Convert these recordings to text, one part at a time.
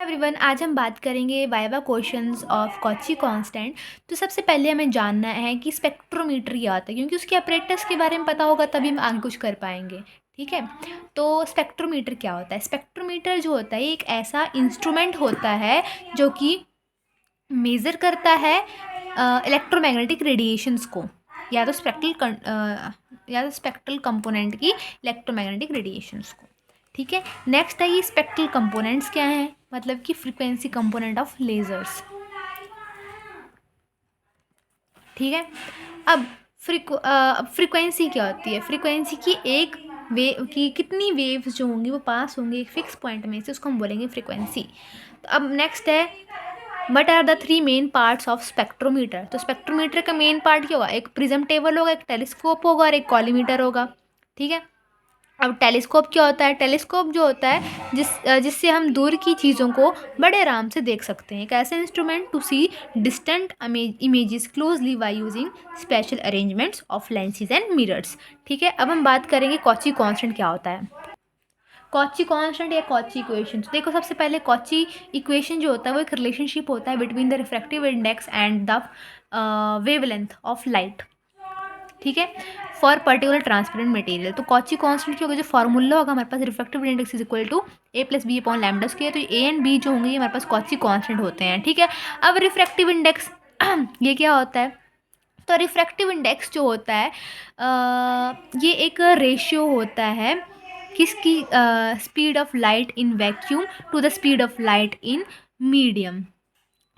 Everyone, आज हम बात करेंगे viva questions of Cauchy constant. तो सबसे पहले हमें जानना है कि स्पेक्ट्रोमीटर क्या होता है, क्योंकि उसके अपरेटस के बारे में पता होगा तभी हम आगे कुछ कर पाएंगे। ठीक है, तो स्पेक्ट्रोमीटर क्या होता है? स्पेक्ट्रोमीटर जो होता है एक ऐसा इंस्ट्रूमेंट होता है जो कि मेज़र करता है इलेक्ट्रोमैग्नेटिक रेडिएशंस को, या तो स्पेक्ट्रल कंपोनेंट की इलेक्ट्रोमैग्नेटिक रेडिएशंस को। ठीक है, नेक्स्ट है ये स्पेक्ट्रल कंपोनेंट्स क्या हैं, मतलब कि फ्रीक्वेंसी कंपोनेंट ऑफ लेजर्स। ठीक है, अब फ्रीक्वेंसी क्या होती है? फ्रीक्वेंसी की एक वेव की कितनी वेव्स जो होंगी वो पास होंगी एक फिक्स पॉइंट में से, उसको हम बोलेंगे फ्रीक्वेंसी। तो अब नेक्स्ट है what are the three main parts of spectrometer. तो स्पेक्ट्रोमीटर का मेन पार्ट क्या होगा? एक प्रिज्म टेबल होगा, एक टेलीस्कोप होगा और एक कॉलीमीटर होगा। ठीक है, अब टेलीस्कोप क्या होता है? टेलीस्कोप जो होता है जिससे हम दूर की चीज़ों को बड़े आराम से देख सकते हैं। एक ऐसा instrument to see distant images closely by using special arrangements of lenses and mirrors. ठीक है, अब हम बात करेंगे कॉची कांस्टेंट क्या होता है। कॉची कांस्टेंट या कॉची इक्वेशन, तो देखो सबसे पहले कॉची इक्वेशन जो होता है वो एक रिलेशनशिप होता है between the refractive index and the wavelength of light. ठीक है, फॉर पर्टिकुलर ट्रांसपेरेंट मटेरियल। तो कॉची कांस्टेंट की होगा जो फार्मूला होगा हमारे पास, refractive index is equal to A plus B upon lambda square. तो ए एंड बी जो होंगे ये हमारे पास कॉची कांस्टेंट होते हैं। ठीक है, अब रिफ्रैक्टिव इंडेक्स ये क्या होता है? तो रिफ्रैक्टिव इंडेक्स जो होता है ये एक रेशियो होता है किसकी? Speed of light in vacuum to the speed of light in medium.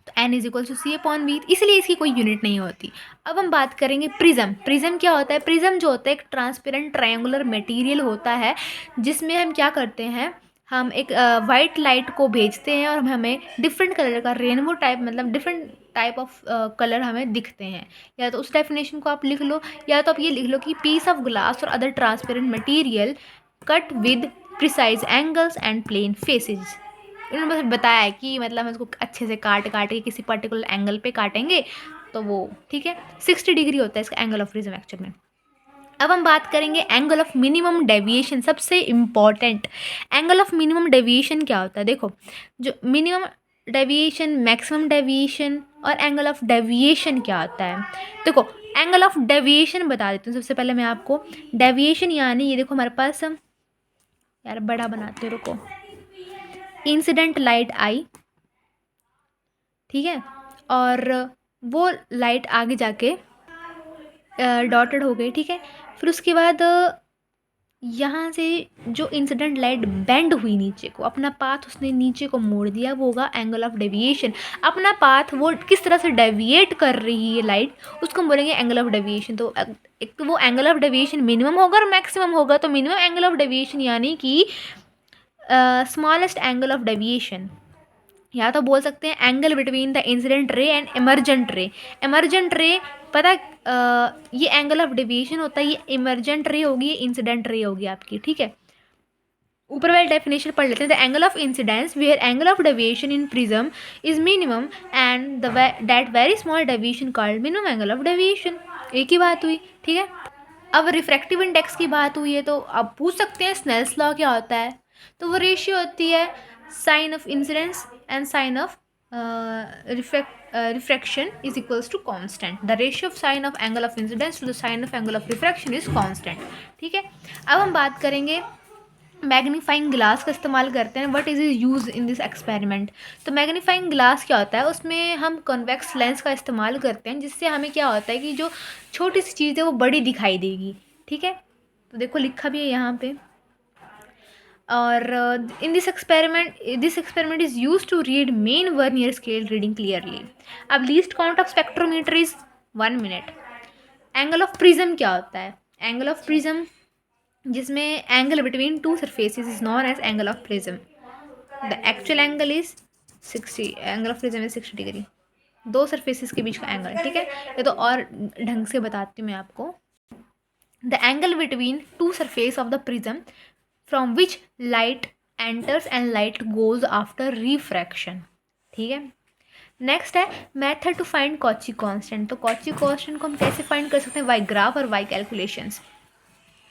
तो N is equal to C upon V, इसलिए इसकी कोई यूनिट नहीं होती। अब हम बात करेंगे प्रिज्म। प्रिज्म क्या होता है? प्रिज्म जो होता है एक ट्रांसपेरेंट ट्रायंगुलर मटेरियल होता है जिसमें हम क्या करते हैं, हम एक वाइट लाइट को भेजते हैं और हमें डिफरेंट कलर का रेनबो टाइप, मतलब डिफरेंट टाइप ऑफ कलर हमें दिखते हैं। या तो उस डेफिनेशन को आप लिख लो, या तो आप ये लिख लो कि पीस ऑफ ग्लास और other transparent material cut with precise angles and plane faces. उन्होंने बस बताया है कि मतलब हम इसको अच्छे से काट काट के किसी पर्टिकुलर एंगल पे काटेंगे तो वो ठीक है 60 डिग्री होता है इसका एंगल ऑफ प्रिज्म एक्चुअल में। अब हम बात करेंगे एंगल ऑफ मिनिमम डेविएशन, सबसे important. Angle of minimum deviation क्या होता है? देखो, जो मिनिमम डेविएशन, मैक्सिमम डेविएशन और एंगल ऑफ डेविएशन क्या होता है? देखो, एंगल ऑफ डेविएशन बता देती हूँ सबसे पहले मैं आपको। डेविएशन यानी ये देखो हमारे पास, यार बड़ा बनाते हो, रुको, इंसिडेंट लाइट आई, ठीक है, और वो लाइट आगे जाके डॉटेड हो गई। ठीक है, फिर उसके बाद यहाँ से जो इंसिडेंट लाइट बेंड हुई नीचे को, अपना पाथ उसने नीचे को मोड़ दिया, वो होगा एंगल ऑफ डेविएशन। अपना पाथ वो किस तरह से डेविएट कर रही है लाइट, उसको हम बोलेंगे एंगल ऑफ डेविएशन। तो एक तो वो एंगल ऑफ डेविएशन मिनिमम होगा और मैक्सिमम होगा। तो मिनिमम एंगल ऑफ डेविएशन यानी कि स्मॉलेस्ट एंगल ऑफ डेविएशन, या तो बोल सकते हैं angle between the incident ray and emergent ray. Emergent ray पता ये एंगल ऑफ डेविएशन होता है, ये इमरजेंट रे होगी, ये इंसिडेंट रे होगी आपकी। ठीक है, ऊपर वाली डेफिनेशन पढ़ लेते हैं। The angle of incidence where angle of deviation in prism is minimum and that very small deviation called minimum angle of deviation. एक ही बात हुई। ठीक है, अब रिफ्रैक्टिव इंडेक्स की बात हुई है तो अब पूछ सकते हैं स्नेल्स लॉ क्या होता है? तो वो रेशियो होती है sine of incidence and sine of refraction is equals to constant. The ratio of sine of angle of incidence to the sine of angle of refraction is constant. ठीक है, अब हम बात करेंगे मैग्नीफाइंग ग्लास का इस्तेमाल करते हैं। What is is use in this experiment. तो मैग्नीफाइंग ग्लास क्या होता है? उसमें हम कन्वेक्स लेंस का इस्तेमाल करते हैं, जिससे हमें क्या होता है कि जो छोटी सी चीज़ है वो बड़ी दिखाई देगी। ठीक है, तो देखो लिखा भी है यहाँ पे। और in this experiment is use to read main vernier scale reading clearly. अब least count of spectrometer is 1 minute. Angle of prism क्या होता है? एंगल ऑफ प्रिज्म जिसमें angle between two surfaces is known as angle of prism. The actual angle is 60, angle of prism is 60 degree, दो surfaces के बीच का angle. ठीक है, ये तो और ढंग से बताती हूँ मैं आपको। The angle between two surface of the prism from which light enters and light goes after refraction. ठीक है, नेक्स्ट है method to find Cauchy constant. तो कॉची कांस्टेंट को हम कैसे फाइंड कर सकते हैं? वाई ग्राफ और वाई कैलकुलेशंस।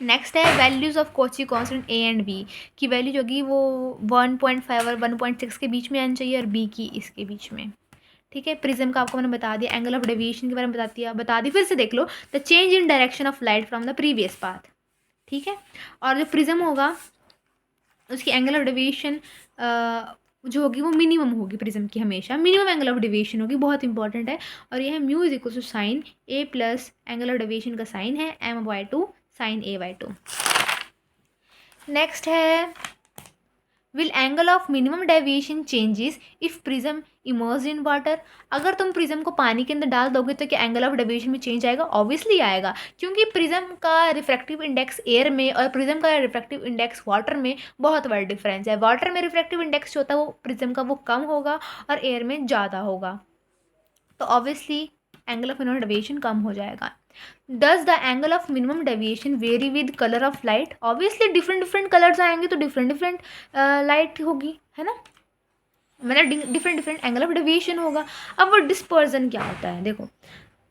नेक्स्ट है values of Cauchy constant A and B की वैल्यू जो होगी वो 1.5 और 1.6 के बीच में आनी चाहिए और बी की इसके बीच में। ठीक है, प्रिज्म का आपको मैंने बता दिया, एंगल ऑफ डेविएशन के बारे में बता दी फिर से देख लो, the change in direction of light from the previous path. ठीक है, और जो प्रिज्म होगा उसकी एंगल ऑफ डेविएशन जो होगी वो मिनिमम होगी, प्रिज्म की हमेशा मिनिमम एंगल ऑफ डेविएशन होगी, बहुत इंपॉर्टेंट है। और यह है mu is equal to sine A plus angle of deviation का साइन है m/2 साइन a/2। नेक्स्ट है will angle of minimum deviation changes if prism immerse in water. अगर तुम प्रिज्म को पानी के अंदर डाल दोगे तो क्या एंगल ऑफ डेविएशन में चेंज आएगा? ऑब्वियसली आएगा, क्योंकि प्रिज्म का रिफ्रैक्टिव इंडेक्स एयर में और प्रिज्म का रिफ्रैक्टिव इंडेक्स वाटर में बहुत बड़ा डिफरेंस है। वाटर में रिफ्रैक्टिव इंडेक्स जो होता है वो प्रिज्म का वो कम होगा और एयर में ज़्यादा होगा, तो obviously angle of minimum deviation कम हो जाएगा। Does the angle of minimum deviation vary with colour of light? Obviously different different colours आएंगे तो डिफरेंट डिफरेंट लाइट होगी, है ना, मतलब different different angle of deviation होगा। अब वो डिस्पर्जन क्या होता है, देखो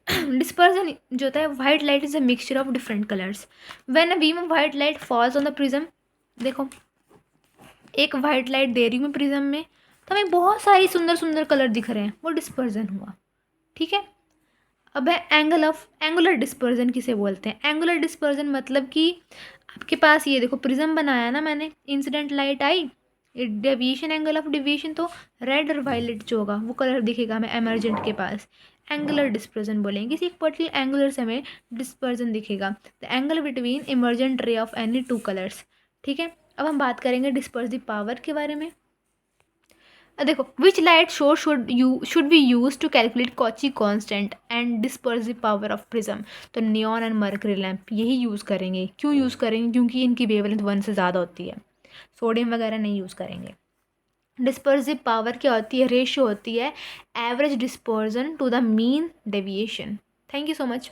डिस्पर्जन जो होता है, white light is a mixture of different colours when a beam of white light falls on the prism. देखो एक वाइट लाइट दे रही हूँ मैं प्रिज्म में, तो हमें बहुत सारी सुंदर सुंदर कलर दिख रहे हैं, वो डिस्पर्जन हुआ। ठीक है, अब है एंगुलर डिस्पर्जन किसे बोलते हैं? एंगुलर डिस्पर्जन मतलब कि आपके पास ये देखो प्रिज्म बनाया ना मैंने, incident light I, deviation angle of deviation तो रेड और वायलेट जो होगा वो कलर दिखेगा हमें एमरजेंट के पास, एंगुलर डिस्पर्जन बोलेंगे। किसी एक पर्टिकुलर एंगुलर से हमें डिस्पर्जन दिखेगा, the angle between emergent ray of any two colours. ठीक है, अब हम बात करेंगे डिस्पर्सिव पावर के बारे में। देखो which light source should be use to calculate Cauchy constant and dispersive power of prism. तो नियॉन एंड मर्करी लैम्प यही यूज़ करेंगे। क्यों यूज़ करेंगे? क्योंकि इनकी वेवलेंथ 1 से ज़्यादा होती है, सोडियम वगैरह नहीं यूज़ करेंगे। डिस्पर्सिव पावर क्या होती है? रेशियो होती है average dispersion to the mean deviation. Thank you so much.